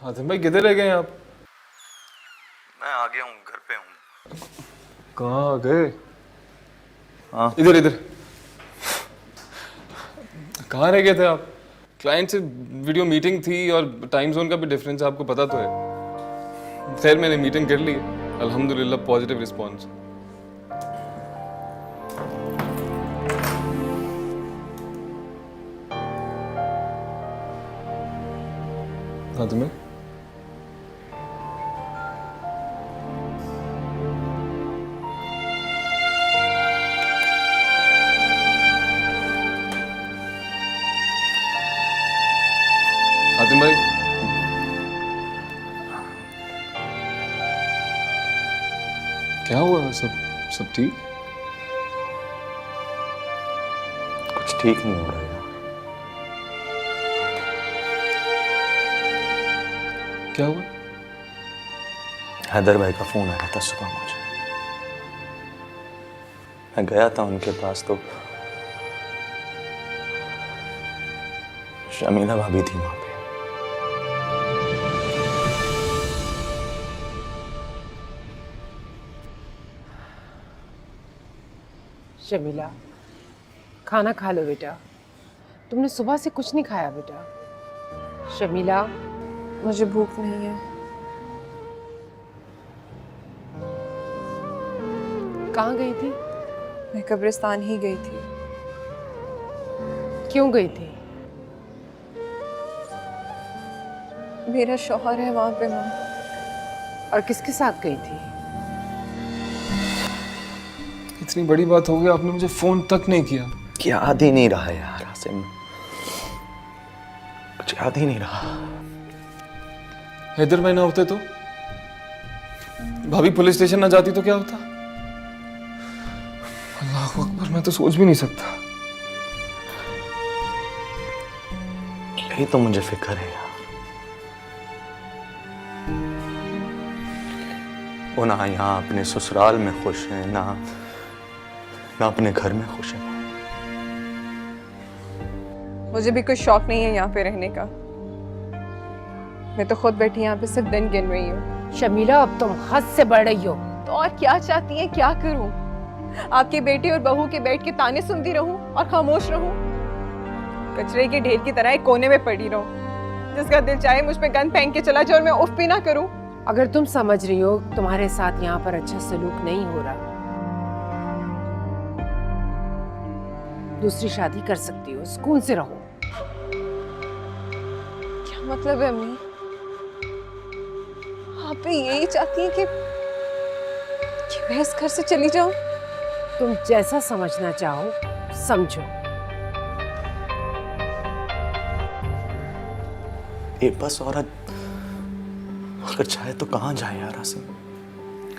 हातिम भाई किधर रह गए आप? मैं आ गया हूँ, घर पे हूँ। कहाँ आ गए? हाँ इधर इधर। कहाँ रह गए थे आप? क्लाइंट से वीडियो मीटिंग थी और टाइम जोन का भी डिफरेंस आपको पता तो है। खैर मैंने मीटिंग कर ली, अल्हम्दुलिल्लाह पॉजिटिव रिस्पॉन्स। हाँ तुम्हें हातिम भाई क्या हुआ? सब ठीक? कुछ ठीक नहीं हो रहा यार। क्या हुआ? हैदर भाई का फोन आया था सुबह मुझे। मैं गया था उनके पास तो शमीला भाभी थी वहां पे। शमीला, खाना खा लो बेटा। तुमने सुबह से कुछ नहीं खाया बेटा। शमीला, मुझे भूख नहीं है। कहाँ गई थी? मैं कब्रिस्तान ही गई थी। क्यों गई थी? मेरा शौहर है वहां पे माँ। और किसके साथ गई थी? इतनी बड़ी बात हो गई, आपने मुझे फोन तक नहीं किया। याद ही नहीं रहा यार आसिम, कुछ याद ही नहीं रहा। हैदर भाई ना होते तो, भाभी पुलिस स्टेशन ना जाती तो क्या होता? अल्लाह अकबर, मैं तो सोच भी नहीं सकता। यही तो मुझे फिक्र है यार। वो ना यहाँ अपने ससुराल में खुश है, ना अपने घर में खुश है। मुझे भी कुछ शौक नहीं है यहाँ पे रहने का। मैं तो खुद बैठी यहाँ पे सिर्फ दिन गिन रही हूँ। शमीला, अब तुम हद से बढ़ रही हो। तो और क्या चाहती हैं, क्या करूँ? आपके बेटे और बहू के बैठ के ताने सुनती रहूं और खामोश रहूं? कचरे के ढेर की तरह एक कोने में पड़ी रहूं, जिसका दिल चाहे मुझ पे गन फेंक के चला जाए और मैं उफ भी ना करूं। अगर तुम समझ रही हो तुम्हारे साथ यहाँ पर अच्छा सलूक नहीं हो रहा, दूसरी शादी कर सकती हो, सुकून से रहो। क्या मतलब है अम्मी? आप भी यही चाहती हैं कि मैं इस घर से चली जाऊं? तुम जैसा समझना चाहो समझो। ये बस औरत अगर चाहे तो कहाँ जाए यार आसिम?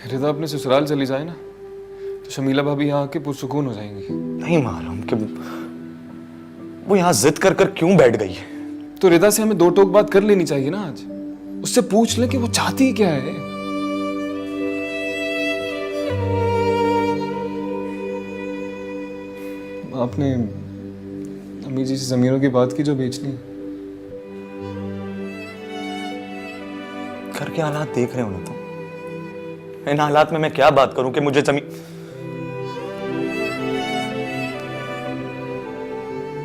रिदा अपने ससुराल चली जाए ना, तो शमीला भाभी यहाँ आके पुरसुकून हो जाएंगी। नहीं मालूम कि वो यहाँ जिद कर कर क्यों बैठ गई है। तो रिदा से हमें दो टोक बात कर लेनी चाहिए ना आज। उससे पूछ ले कि वो चाहती क्या है। आपने अम्मी जी से जमीनों की बात की जो बेचनी। घर के हालात देख रहे हो ना तुम। इन हालात में मैं क्या बात करूं कि मुझे जमीन।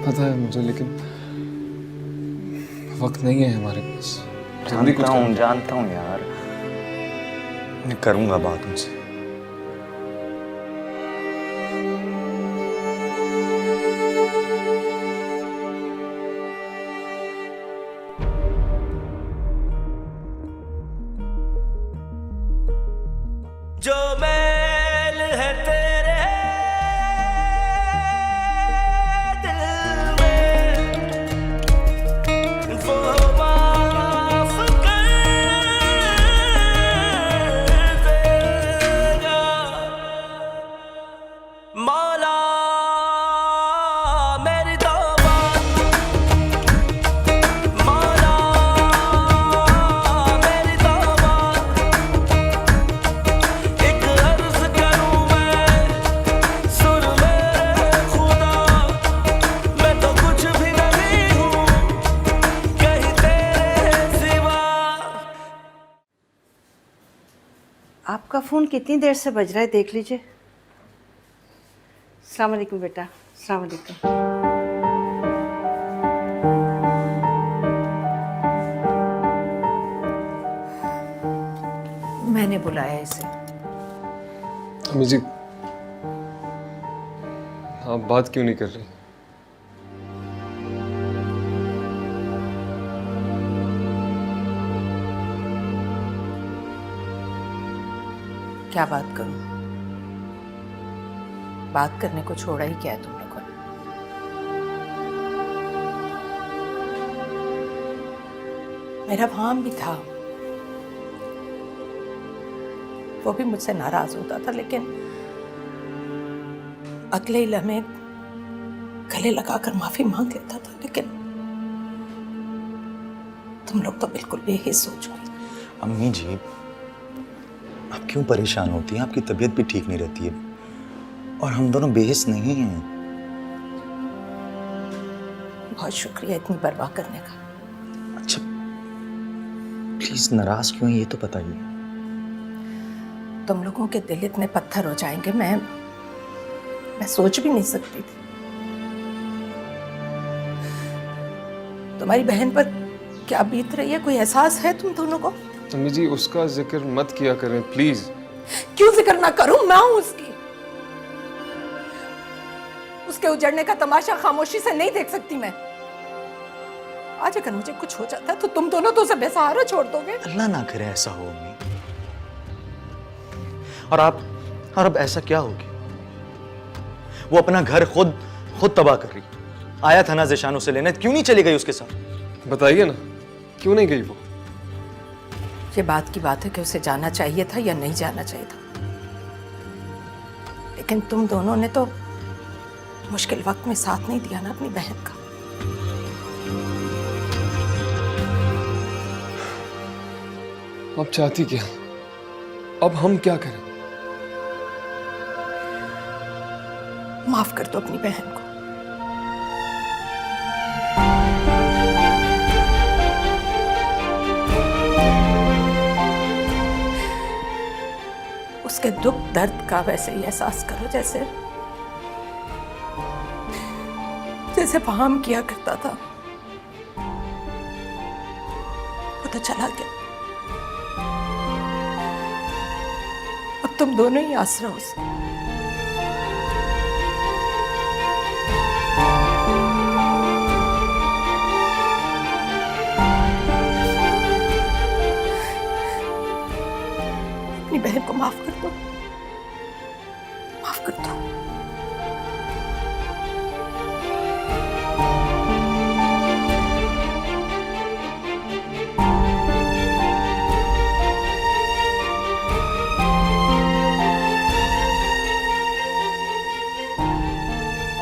पता है मुझे, लेकिन वक्त नहीं है हमारे पास। जानता हूं यार, मैं करूंगा बात उनसे। जो मैल है तेरे दिल में वो माफ कर देगा मौला मेरी तौबा। मौला मेरी तौबा, एक आपका फ़ोन कितनी देर से बज रहा है, देख लीजिए। अस्सलाम वालेकुम बेटा, अस्सलाम वालेकुम। मैंने बुलाया इसे। अम्मी जी, आप बात क्यों नहीं कर रही? क्या बात करूं? बात करने को छोड़ा ही क्या है तुम लोगों ने? मेरा भाम भी था, वो भी मुझसे नाराज होता था, लेकिन अगले ही लम्हे गले लगाकर माफी मांग लेता था। लेकिन तुम लोग तो बिल्कुल बेहिस हो चुकी। अम्मी जी, आप क्यों परेशान होती हैं? आपकी तबीयत भी ठीक नहीं रहती है और हम दोनों बेहिस नहीं हैं। बहुत शुक्रिया इतनी परवाह करने का। अच्छा, प्लीज नाराज क्यों हैं ये तो बताइए। तुम लोगों के दिल इतने पत्थर हो जाएंगे, मैं सोच भी नहीं सकती थी। तुम्हारी बहन पर क्या बीत रही है, कोई एहसास है तुम दोनों को? अम्मी जी, उसका जिक्र मत किया करें प्लीज। क्यों जिक्र ना करूं? मैं हूं उसकी। उसके उजड़ने का तमाशा खामोशी से नहीं देख सकती मैं। आज अगर मुझे कुछ हो जाता तो तुम दोनों तो उसे बेसहारा छोड़ दोगे। अल्लाह ना करे ऐसा हो अम्मी। और अब ऐसा क्या हो गया? वो अपना घर खुद तबाह कर रही। आया था ना ज़ेशान उसे लेने, क्यों नहीं चली गई उसके साथ? बताइए ना, क्यों नहीं गई वो? ये बात की बात है कि उसे जाना चाहिए था या नहीं जाना चाहिए था, लेकिन तुम दोनों ने तो मुश्किल वक्त में साथ नहीं दिया ना अपनी बहन का। अब चाहती क्या? अब हम क्या करें? माफ कर दो अपनी बहन को। उसके दुख दर्द का वैसे ही एहसास करो जैसे फाहम किया करता था। वो तो चला गया, अब तुम दोनों ही आसरा हो उसके। अपनी बहन को माफ कर दो, माफ कर दो।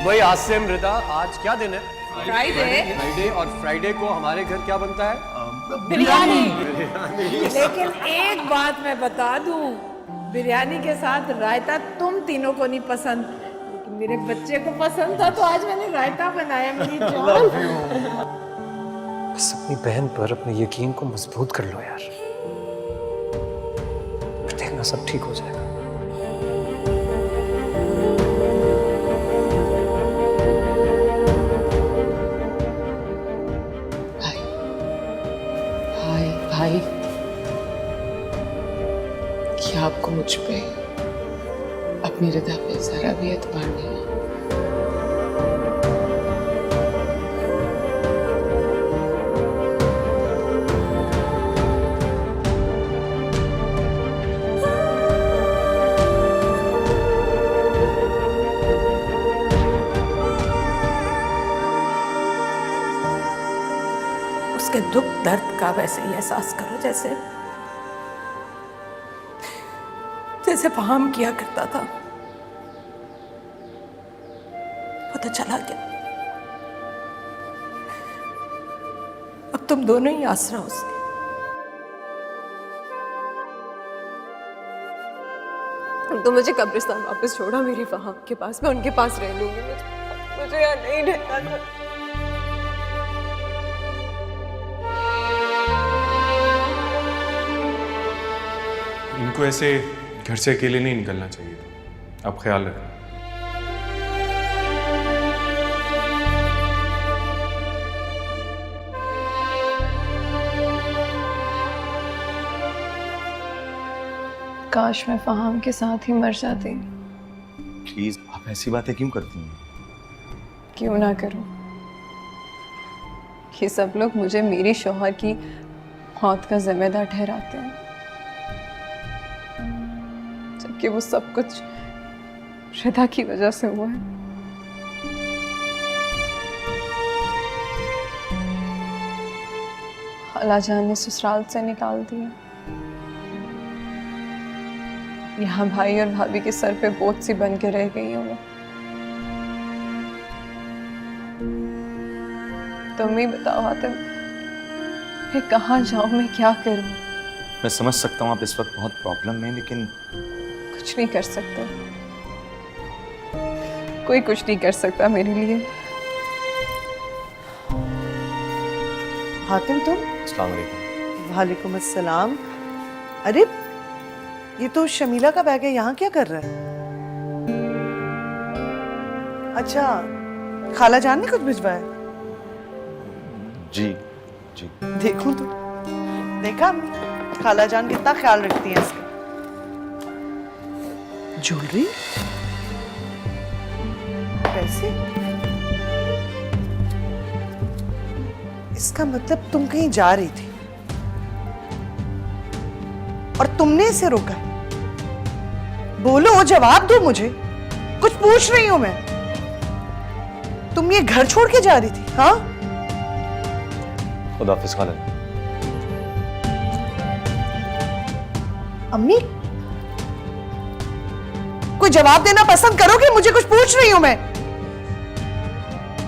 भाई आसिम, रिदा, आज क्या दिन है? फ्राइडे। फ्राइडे। और फ्राइडे को हमारे घर क्या बनता है? बिरयानी। लेकिन एक बात मैं बता दूं, बिरयानी के साथ रायता तुम तीनों को नहीं पसंद, लेकिन मेरे बच्चे को पसंद था, तो आज मैंने रायता बनाया। मेरी जान, बस अपनी बहन पर अपने यकीन को मजबूत कर लो यार, फिर देखना सब ठीक हो जाएगा। भाई, क्या आपको मुझ पे, अपनी रिदा पे जरा भी एतबार नहीं है? उसके दुख दर्द का वैसे ही एहसास करो जैसे फाहम किया करता था। वो तो चला गया, अब तुम दोनों ही आसरा हो उसके। तो मुझे कब्रिस्तान वापस छोड़ा, मेरी वहां के पास, मैं उनके पास रह लूंगी। मुझे यहाँ नहीं रहना था। इनको ऐसे घर से अकेले नहीं निकलना चाहिए था। आप ख्याल रखना। काश मैं फहाम के साथ ही मर जाती। प्लीज आप ऐसी बातें क्यों करती हैं? क्यों ना करूं? ये सब लोग मुझे मेरी शौहर की मौत का जिम्मेदार ठहराते हैं, जबकि वो सब कुछ रिदा की वजह से हुआ है। खालाजान ने ससुराल से निकाल दिया। यहाँ भाई और भाभी के सर पे बोझ सी बन के रह गई हूँ मैं। तुम ही बताओ आतिम, मैं कहाँ जाऊँ, मैं क्या करूँ? मैं समझ सकता हूँ आप इस वक्त बहुत प्रॉब्लम में, लेकिन कुछ नहीं कर सकते, कोई कुछ नहीं कर सकता मेरे लिए। हातिम तुम? अस्सलाम वालेकुम। वालेकुम अस्सलाम। अरे ये तो शमीला का बैग है, यहाँ क्या कर रहा है? अच्छा, खाला जान ने कुछ भिजवाया? जी जी। देखूं तो, देखा अम्मी खाला जान कितना ख्याल रखती है इसका। ज्वेलरी, पैसे, इसका मतलब तुम कहीं जा रही थी और तुमने इसे रोका। बोलो, जवाब दो मुझे, कुछ पूछ रही हूं मैं। तुम ये घर छोड़ के जा रही थी? हाँ, खुदा हाफिज खाला। अम्मी कोई जवाब देना पसंद करोगे? मुझे कुछ पूछ रही हूं मैं।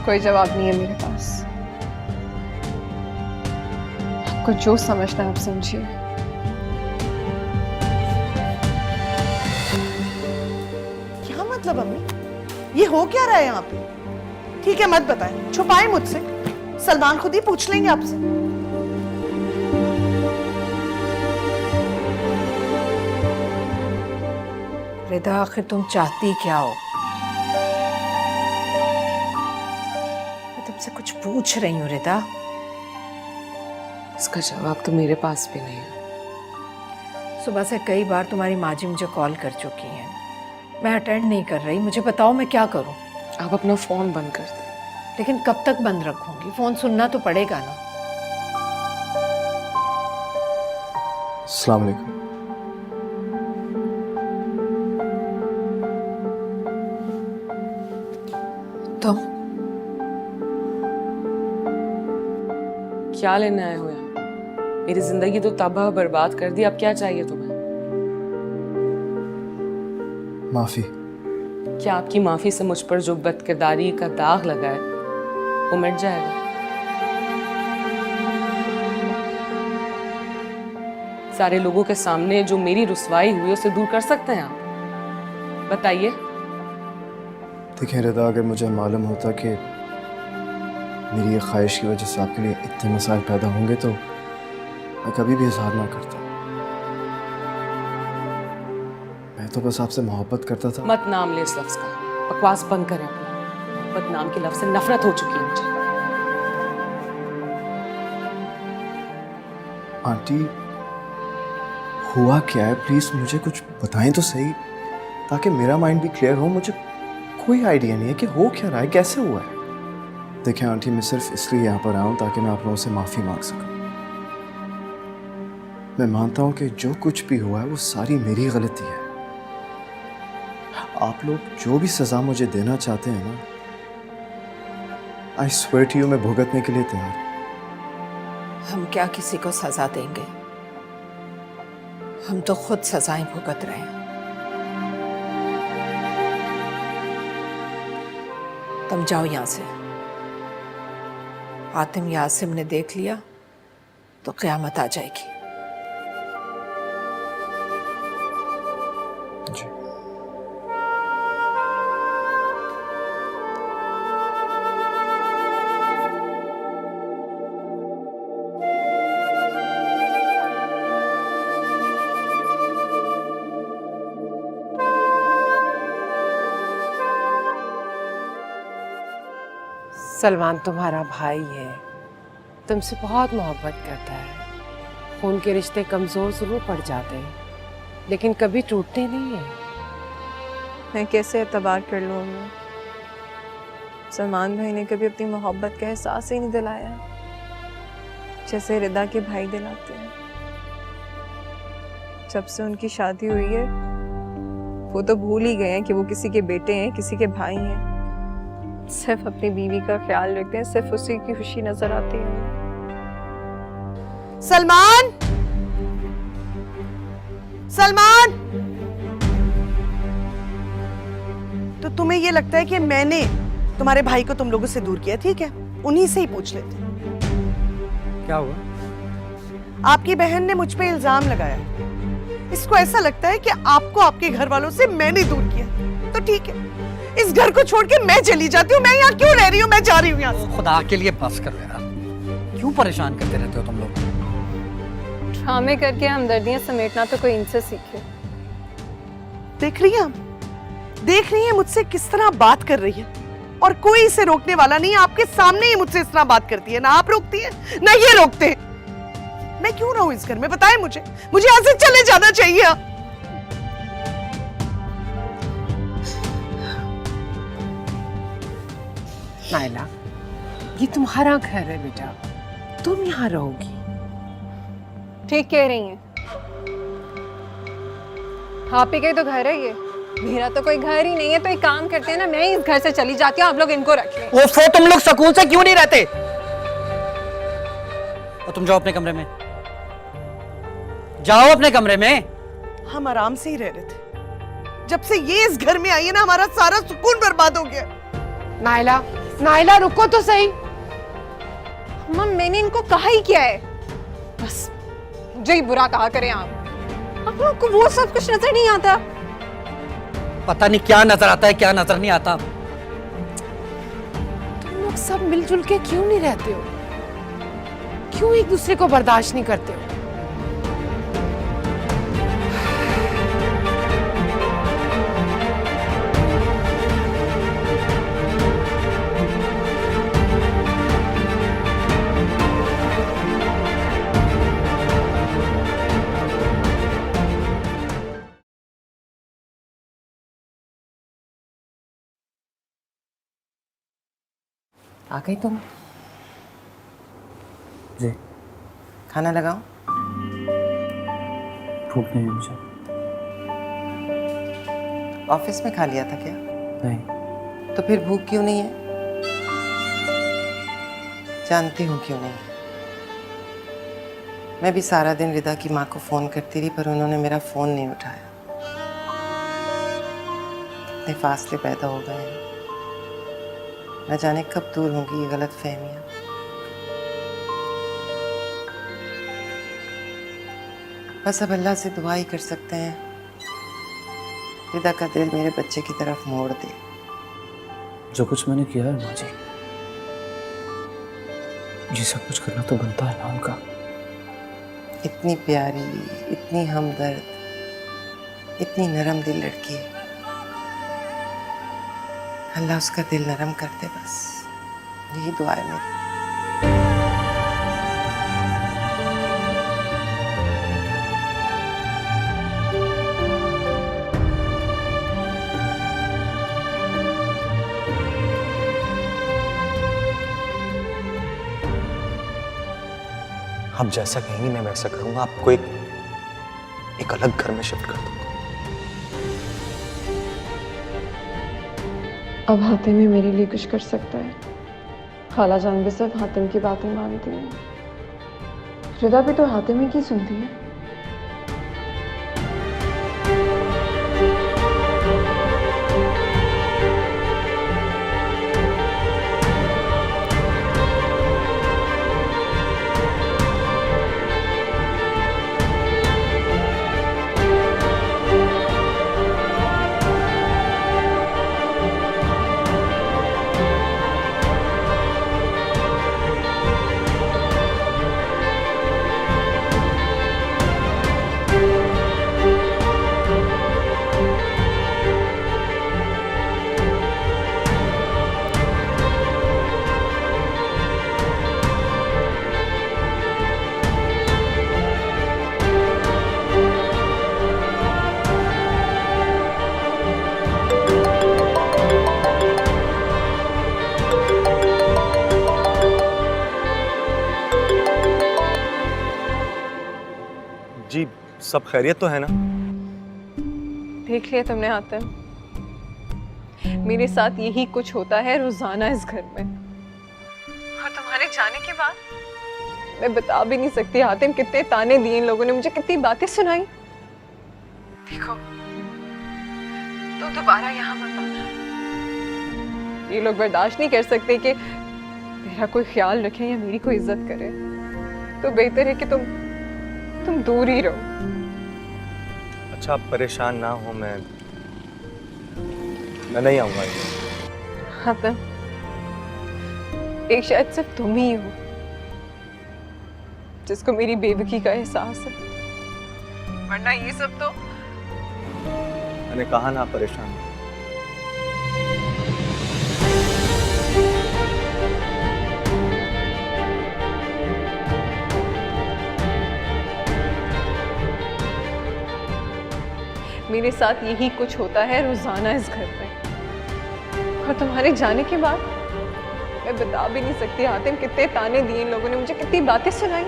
कोई जवाब नहीं है मेरे पास। आपको जो समझना है आप समझिए। क्या मतलब अम्मी, ये हो क्या रहा है यहाँ पे? ठीक है, मत बताएं, छुपाएं मुझसे, सलमान खुद ही पूछ लेंगे आपसे। रिदा, आखिर तुम चाहती क्या हो? मैं तुमसे कुछ पूछ रही हूँ रिदा। इसका जवाब तो मेरे पास भी नहीं है। सुबह से कई बार तुम्हारी माँ जी मुझे कॉल कर चुकी हैं, मैं अटेंड नहीं कर रही। मुझे बताओ मैं क्या करूँ? आप अपना फोन बंद कर दें। लेकिन कब तक बंद रखूंगी? फोन सुनना तो पड़ेगा ना। अस्सलाम वालेकुम। तुम क्या लेने आए हो यहाँ? मेरी जिंदगी तो तबाह बर्बाद कर दी, अब क्या चाहिए तुम्हें? माफी। क्या आपकी माफी से मुझ पर जो बदकिरदारी का दाग लगा है वो मिट जाएगा? सारे लोगों के सामने जो मेरी रुसवाई हुई उसे दूर कर सकते हैं आप? बताइए। देखिए रिदा, अगर मुझे मालूम होता कि मेरी ये ख्वाहिश की वजह से आपके लिए इतने मसाइल पैदा होंगे तो मैं कभी भी इजहार ना करता। मैं तो बस आपसे मोहब्बत करता था। मत नाम ले इस लफ्ज का, बकवास बंद करें अपना। बदनाम के लफ्ज से नफरत हो चुकी है मुझे। आंटी, हुआ क्या है? प्लीज मुझे कुछ बताएं तो सही, ताकि मेरा माइंड भी क्लियर हो। मुझे कोई आइडिया नहीं है कि हो क्या रहा है, कैसे हुआ है। देखिए आंटी, मैं सिर्फ इसलिए यहाँ पर आया हूँ ताकि मैं आप लोगों से माफ़ी मांग सकूँ। मैं मानता हूँ कि जो कुछ भी हुआ है वो सारी मेरी गलती है। आप लोग जो भी सज़ा मुझे देना चाहते हैं ना, आई स्वेयर टू यू, मैं भुगतने के लिए तैयार हूँ। हम क्या किसी को सजा देंगे? हम तो खुद सजाएं भुगत रहे हैं। तुम जाओ यहां से। आतिम या आसिम ने देख लिया तो क़यामत आ जाएगी। जी। सलमान तुम्हारा भाई है, तुमसे बहुत मोहब्बत करता है। खून के रिश्ते कमजोर जरूर पड़ जाते हैं, लेकिन कभी टूटते नहीं हैं। मैं कैसे एतबार कर लूँ अम्मी? सलमान भाई ने कभी अपनी मोहब्बत का एहसास ही नहीं दिलाया जैसे रिदा के भाई दिलाते हैं। जब से उनकी शादी हुई है वो तो भूल ही गए हैं कि वो किसी के बेटे हैं, किसी के भाई हैं। सिर्फ अपनी बीवी का ख्याल रखते हैं, सिर्फ उसी की खुशी नजर आती है। सलमान, सलमान, तो तुम्हें ये लगता है कि मैंने तुम्हारे भाई को तुम लोगों से दूर किया? ठीक है, उन्हीं से ही पूछ लेते। क्या हुआ? आपकी बहन ने मुझ पे इल्जाम लगाया। इसको ऐसा लगता है कि आपको आपके घर वालों से मैंने दूर किया। तो ठीक है, इस घर को छोड़ के मैं चली जाती हूँ। मैं यहाँ क्यों रह रही हूँ? मैं जा रही हूँ यहाँ से। खुदा के लिए बस करो यार, क्यों परेशान करते रहते हो तुम लोग? ड्रामे करके हमदर्दियां समेटना तो कोई इनसे सीखे। देख रही है, देख रही है मुझसे किस तरह बात कर रही है, और कोई इसे रोकने वाला नहीं। आपके सामने ही मुझसे इस तरह बात करती है। ना आप रोकती है ना ये रोकते हैं। मैं क्यों रहूं इस घर में? बताएं मुझे यहाँ से चले जाना चाहिए। नायला, ये तुम्हारा घर है बेटा, तुम यहाँ रहोगी। ठीक कह रही हैं। आप ही का तो घर है ये, मेरा तो कोई घर ही नहीं है। तो एक काम करते हैं ना, मैं ही इस घर से चली जाती हूँ, आप लोग इनको रख लें। ओफो, तुम लोग सुकून से क्यों नहीं रहते? और तुम जाओ अपने कमरे में, जाओ अपने कमरे में। हम आराम से ही रह रहे थे। जब से ये इस घर में आई है ना, हमारा सारा सुकून बर्बाद हो गया। नायला, नायला रुको तो सही। अम्मा, मैंने इनको कहा ही क्या है? बस मुझे ही बुरा कहा करें आप लोग को वो सब कुछ नजर नहीं आता। पता नहीं क्या नजर आता है, क्या नजर नहीं आता। तुम लोग सब मिलजुल के क्यों नहीं रहते हो? क्यों एक दूसरे को बर्दाश्त नहीं करते हो? आ गई तुम? जी। खाना लगाओ। भूख नहीं है मुझे। ऑफिस में खा लिया था क्या? नहीं। तो फिर भूख क्यों नहीं है? जानती हूँ क्यों नहीं। मैं भी सारा दिन रिदा की माँ को फोन करती रही, पर उन्होंने मेरा फोन नहीं उठाया। इतने फासले पैदा हो गए हैं, न जाने कब दूर होंगी ये गलत फहमियाँ। बस अब अल्लाह से दुआ ही कर सकते हैं रिदा का दिल मेरे बच्चे की तरफ मोड़ दे। जो कुछ मैंने किया है माँ जी, ये सब कुछ करना तो बनता है ना उनका। इतनी प्यारी, इतनी हमदर्द, इतनी नरम दिल लड़की है। अल्लाह उसका दिल नरम कर दे, बस यही दुआ है मेरी। आप जैसा कहेंगी मैं वैसा करूंगा। आपको एक अलग घर में शिफ्ट कर दूंगा। अब हातिम ही मेरे लिए कुछ कर सकता है। खाला जान भी सिर्फ हातिम की बातें मानती हैं। रिदा भी तो हातिम ही की सुनती है। सब खैरियत तो है ना? देख लिया तुमने आतिम, मेरे साथ यही कुछ होता है रोजाना इस घर में। और तुम्हारे जाने के बाद मैं बता भी नहीं सकती आतिम कितने ताने दिए इन लोगों ने मुझे, कितनी बातें सुनाई। देखो तुम दोबारा यहाँ मत आना, ये लोग बर्दाश्त नहीं कर सकते कि मेरा कोई ख्याल रखे या मेरी कोई इज्जत करे। तो बेहतर है कि तुम दूर ही रहो। अच्छा आप परेशान ना हो, मैं नहीं आऊंगा। हाँ तो एक शायद सिर्फ तुम ही हो जिसको मेरी बेवकी का एहसास है, वरना ये सब तो मैंने कहा ना परेशान। मेरे साथ यही कुछ होता है रोजाना इस घर में, और तुम्हारे जाने के बाद मैं बता भी नहीं सकती आतिम कितने ताने दिए इन लोगों ने मुझे, कितनी बातें सुनाई।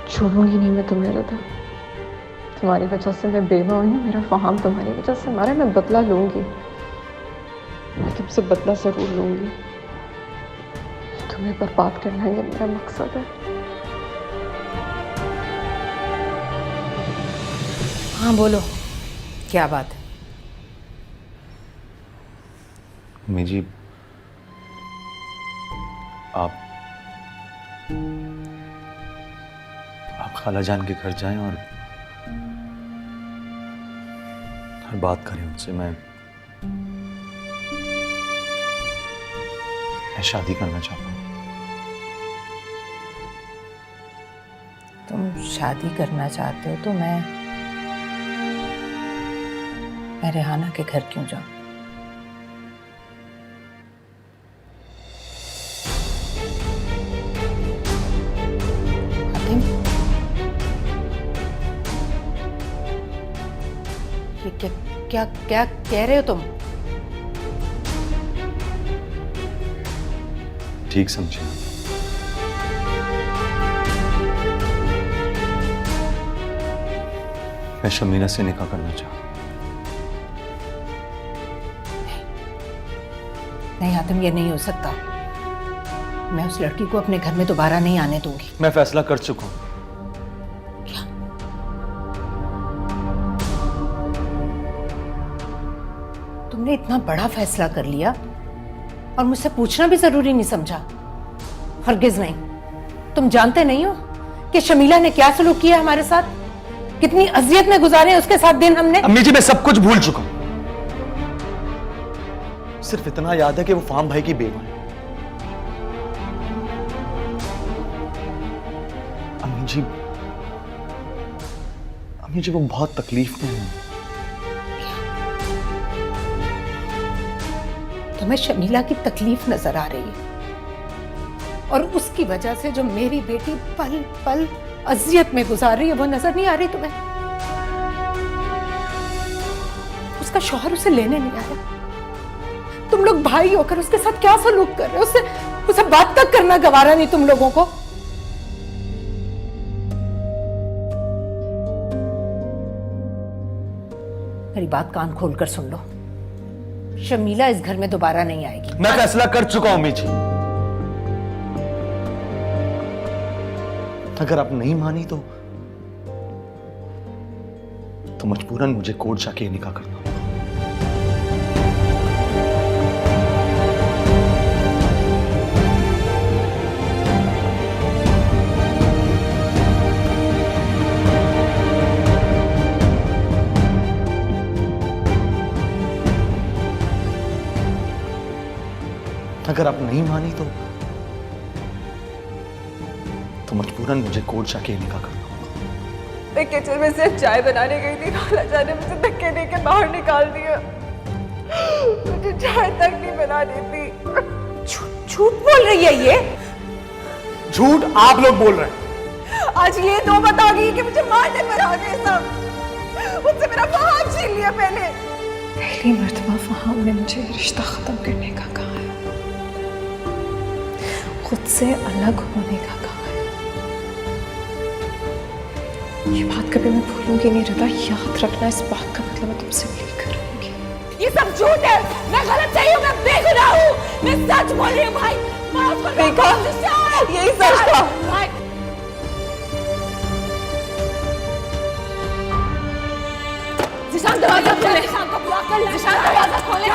छोड़ूंगी नहीं मैं तुम्हें रदा, तुम्हारी वजह से मैं बेवा हुई हूँ, मेरा फहाम तुम्हारी वजह से मारा, मैं बदला लूंगी, मैं तुमसे बदला जरूर लूंगी। तुम्हें बर्बाद करना ये मेरा मकसद है। हाँ बोलो, क्या बात है? अम्मी जी आप खाला जान के घर जाएं और बात करें उनसे। मैं शादी करना चाहता हूँ। तुम शादी करना चाहते हो तो मैं रेहाना के घर क्यों जाऊं? क्या क्या कह रहे हो तुम? ठीक समझे। मैं शमीना से निकाह करना चाहता हूं। नहीं आतिम, ये नहीं हो सकता। मैं उस लड़की को अपने घर में दोबारा नहीं आने दूंगी। मैं फैसला कर चुका हूं। तुमने इतना बड़ा फैसला कर लिया और मुझसे पूछना भी जरूरी नहीं समझा? हरगिज नहीं। तुम जानते नहीं हो कि शमीला ने क्या सलूक किया हमारे साथ, कितनी अजियत में गुजारे उसके साथ दिन हमने। अम्मी जी मैं सब कुछ भूल चुका हूं, सिर्फ इतना याद है कि वो फार्म भाई की बेवा है। अम्मी जी वो बहुत तकलीफ में है। तुम्हें शमीला की तकलीफ नजर आ रही है और उसकी वजह से जो मेरी बेटी पल पल अजियत में गुजार रही है वो नजर नहीं आ रही तुम्हें? उसका शौहर उसे लेने नहीं आया, तुम लोग भाई होकर उसके साथ क्या सलूक कर रहे हो? उसे बात तक करना गवारा नहीं तुम लोगों को? मेरी बात कान खोलकर सुन लो, शमीला इस घर में दोबारा नहीं आएगी। मैं फैसला कर चुका हूं अम्मी जी। अगर आप नहीं मानी तो मजबूरन मुझे कोर्ट जाके निकाह करना होगा। अगर आप नहीं मानी तो मजबूरन मुझे कोर्ट जाके निकाह करना होगा। मैं किचन में सिर्फ चाय बनाने गई थी, खाला जाने मुझे धक्के देके बाहर निकाल दिया। मुझे चाय तक नहीं बनानी थी। झूठ बोल रही है ये। झूठ आप लोग बोल रहे हैं। आज ये नौबत आ गई कि मुझे मारने पर आ गए सब। मुझसे मेरा फहाम छीन लिया पहले। पहली मर्तबा फहाम ने मुझे रिश्ता खत्म करने का कहा है, खुद से अलग होने का कहा है। ये बात कभी मैं भूलूंगी नहीं रिदा, याद रखना, इस बात का मतलब मैं तुमसे मिलकर रहूंगी। ये सब झूठ है, मैं गलत नहीं हूँ, मैं बेगुनाह हूँ, मैं सच बोल रही हूँ भाई। माफ कर दो, यही सच था। जिशान दरवाजा खोले, जिशान दरवाजा खोले,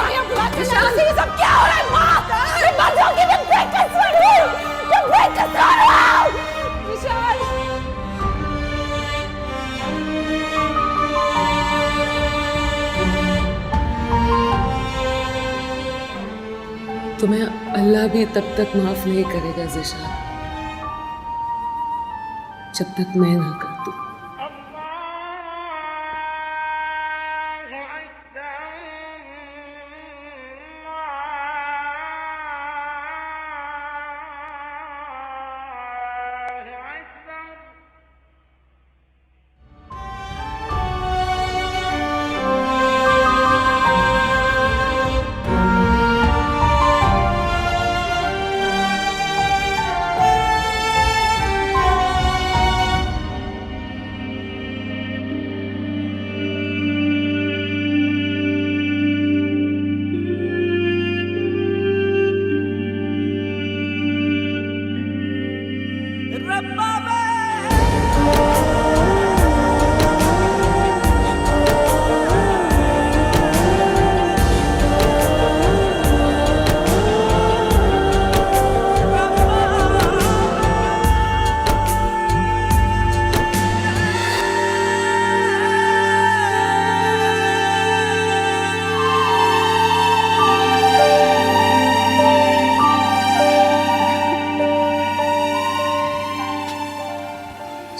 जिशान ये सब क्या हो रहा है? माँ, तुम मर जाओगी, मैं बेकसूर हूँ, मैं बेकसूर हूँ। जिशान, तुम्हें अल्लाह भी तब तक माफ नहीं करेगा ज़िशान, जब तक मैं ना कर दूं।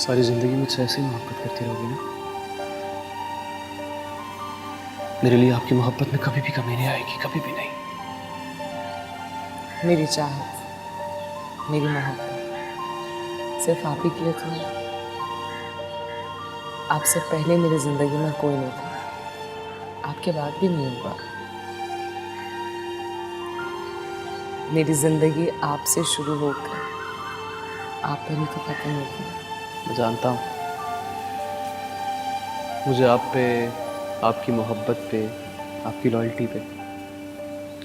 सारी जिंदगी मुझसे ऐसे ही मोहब्बत करती रहोगी ना? मेरे लिए आपकी मोहब्बत में कभी भी कमी नहीं आएगी, कभी भी नहीं। मेरी चाहत, मेरी मोहब्बत सिर्फ आप ही के लिए थी। आपसे पहले मेरी जिंदगी में कोई नहीं था, आपके बाद भी नहीं होगा। मेरी जिंदगी आपसे शुरू होकर आप पर ही तो खत्म होगी। मैं जानता हूँ, मुझे आप पे, आपकी मोहब्बत पे, आपकी लॉयल्टी पे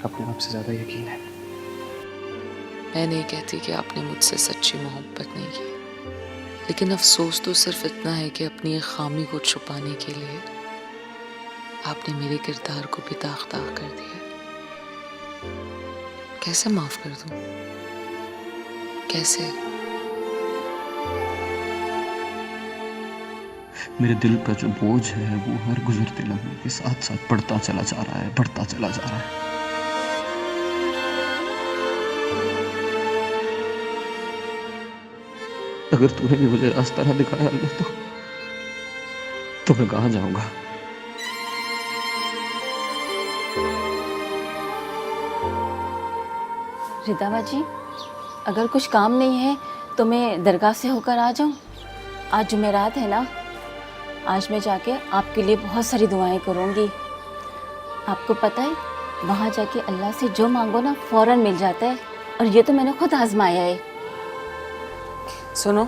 अपने आप से ज़्यादा यकीन है। मैं नहीं कहती कि आपने मुझसे सच्ची मोहब्बत नहीं की, लेकिन अफसोस तो सिर्फ इतना है कि अपनी एक खामी को छुपाने के लिए आपने मेरे किरदार को भी दाग-दाग कर दिया। कैसे माफ कर दूं? कैसे? मेरे दिल का जो बोझ है वो हर गुजरते लम्हे के साथ साथ बढ़ता चला जा रहा है, बढ़ता चला जा रहा है। अगर तूने भी मुझे रास्ता ना दिखाया अल्लाह तो मैं कहाँ जाऊंगा? रिदा बाजी, अगर कुछ काम नहीं है तो मैं दरगाह से होकर आ जाऊं? आज जुमेरात है ना, आज मैं जाके आपके लिए बहुत सारी दुआएं करूंगी। आपको पता है, वहाँ जाके अल्लाह से जो मांगो ना फौरन मिल जाता है, और ये तो मैंने खुद आजमाया है। सुनो,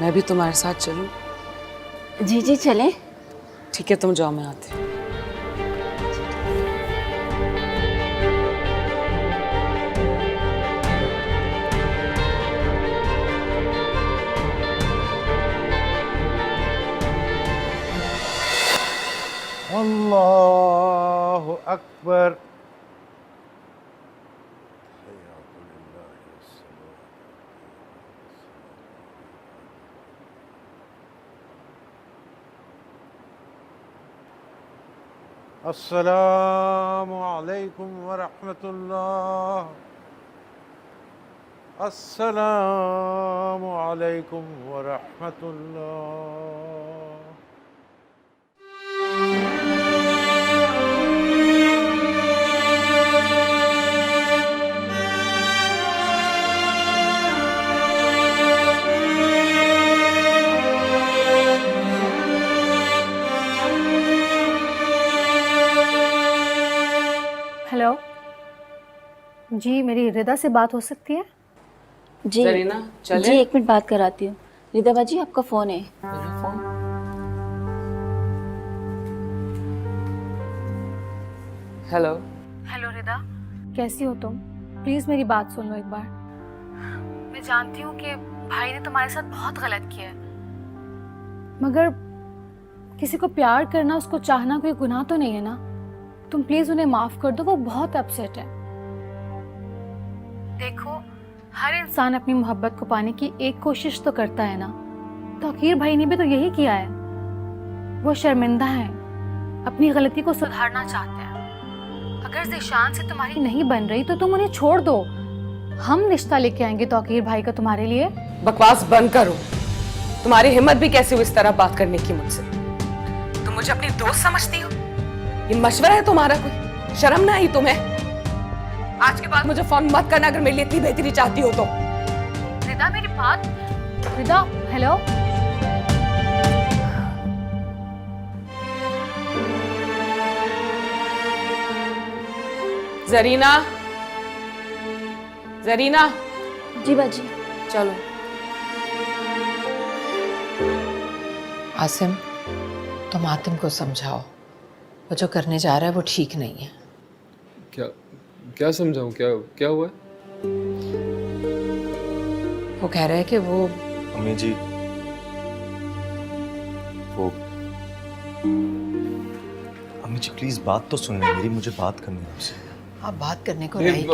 मैं भी तुम्हारे साथ चलूं? जी जी चलें। ठीक है, तुम जाओ, मैं आती हूँ। अल्लाहु अकबर। अस्सलामु अलैकुम वरहमतुल्लाह। अस्सलामु अलैकुम वरहमतुल्लाह। जी मेरी रिदा से बात हो सकती है? जी जरीना, चले? जी 1 मिनट बात कराती हूँ। रिदा बाजी आपका फ़ोन है। हेलो। हेलो रिदा, कैसी हो तुम? प्लीज़ मेरी बात सुन लो एक बार। मैं जानती हूँ कि भाई ने तुम्हारे साथ बहुत गलत किया है, मगर किसी को प्यार करना, उसको चाहना कोई गुनाह तो नहीं है ना। तुम प्लीज़ उन्हें माफ़ कर दो, वो बहुत अपसेट है। देखो, हर इंसान अपनी मोहब्बत को पाने की एक कोशिश तो करता है ना। तौकीर भाई ने भी तो यही किया है। वो शर्मिंदा हैं, अपनी गलती को सुधारना चाहते हैं। अगर ज़ीशान से तुम्हारी नहीं बन रही तो तुम उन्हें छोड़ दो। हम रिश्ता लेके आएंगे तौकीर भाई का तुम्हारे लिए। बकवास बंद करो। तुम्हारी हिम्मत भी कैसे हुई इस तरह बात करने की मुझसे? तुम मुझे अपनी दोस्त समझती हो? ये मशवरा है तुम्हारा कोई? शर्म ना आई तुम्हें? आज के बाद मुझे फोन मत करना अगर मेरे लिए इतनी बेहतरी चाहती हो तो। रिदा मेरी बात, रिदा हेलो। जरीना, जरीना। जी बाजी। चलो। आसिम, तुम आतिम को समझाओ, वो जो करने जा रहा है वो ठीक नहीं है। क्या क्या समझाऊं? क्या क्या हुआ है? वो कह रहा है कि वो अम्मी जी, वो अम्मी जी प्लीज बात तो सुनने मेरी, मुझे बात करनी है आपसे। आप बात करने को नहीं,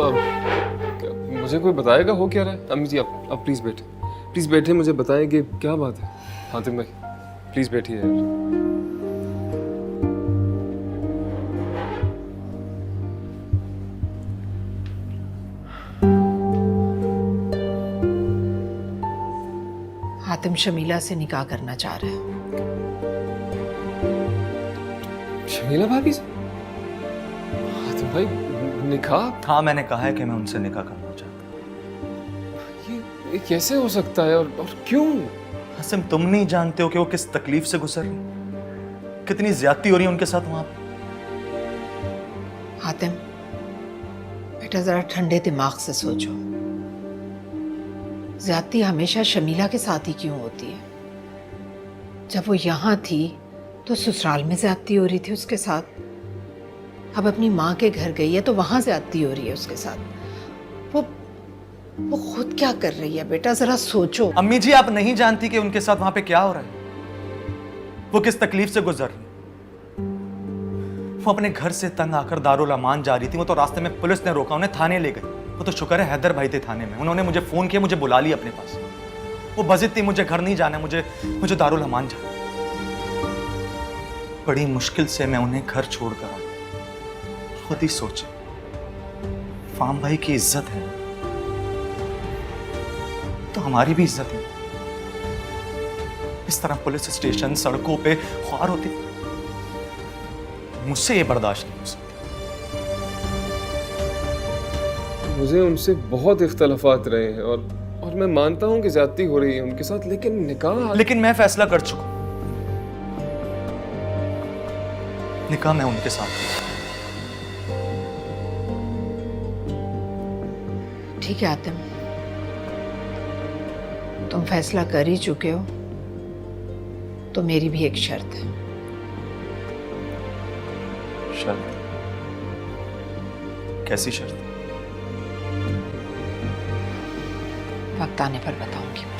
मुझे कोई बताएगा हो क्या रहा है? अम्मी जी आप प्लीज बैठे, मुझे बताएं कि क्या बात है। हातिम भाई प्लीज बैठिए यार। हातिम शमीला से निकाह करना चाह रहा है। शमीला भाभी से? हातिम भाई निकाह? हाँ मैंने कहा है कि मैं उनसे निकाह करना चाहता हूँ। ये कैसे हो सकता है और क्यों? हसम तुम नहीं जानते हो कि वो किस तकलीफ से गुजर रही, कितनी ज्यादती हो रही है उनके साथ वहां पे। हातिम बेटा जरा ठंडे दिमाग से सोचो, ज्यादती हमेशा शमीला के साथ ही क्यों होती है? जब वो यहाँ थी तो ससुराल में ज्यादती हो रही थी उसके साथ, अब अपनी माँ के घर गई है तो वहां ज्यादती हो रही है उसके साथ। वो खुद क्या कर रही है बेटा, जरा सोचो। अम्मी जी आप नहीं जानती कि उनके साथ वहां पे क्या हो रहा है, वो किस तकलीफ से गुजर रही। वो अपने घर से तंग आकर दारुल अमान जा रही थी, वो तो रास्ते में पुलिस ने रोका, उन्हें थाने ले गई। वो तो शुक्र है हैदर भाई थे थाने में, उन्होंने मुझे फोन किया, मुझे बुला लिया अपने पास। वो बजिद थी, मुझे घर नहीं जाना, मुझे दारुल अमान जाना। बड़ी मुश्किल से मैं उन्हें घर छोड़कर आया। खुद ही सोचे, फाम भाई की इज्जत है तो हमारी भी इज्जत है। इस तरह पुलिस स्टेशन सड़कों पे ख्वार होती, मुझसे ये बर्दाश्त नहीं हो सकता। मुझे उनसे बहुत इख्तलाफात रहे हैं और मैं मानता हूं कि ज्यादती हो रही है उनके साथ, लेकिन निकाह। लेकिन मैं फैसला कर चुका हूं, निकाह मैं उनके साथ। ठीक है आतिम, तुम फैसला कर ही चुके हो तो मेरी भी एक शर्त है। शर्त? कैसी शर्त? वक्त आने पर बताऊंगी मैं।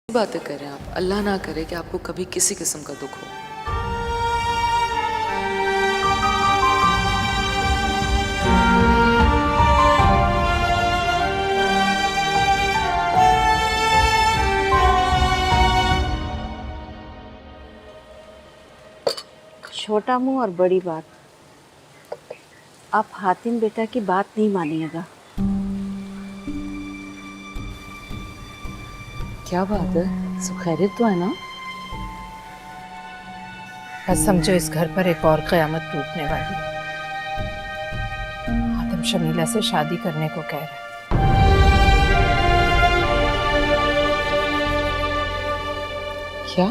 बातें कर रहे हैं आप? अल्लाह ना करे कि आपको कभी किसी किस्म का दुख हो। छोटा मुंह और बड़ी बात। आप हातिम बेटा की बात नहीं मानिएगा। क्या बात है? सब खैरियत तो है ना? बस समझो इस घर पर एक और क़यामत टूटने वाली है। हातिम शमीला से शादी करने को कह रहे। क्या?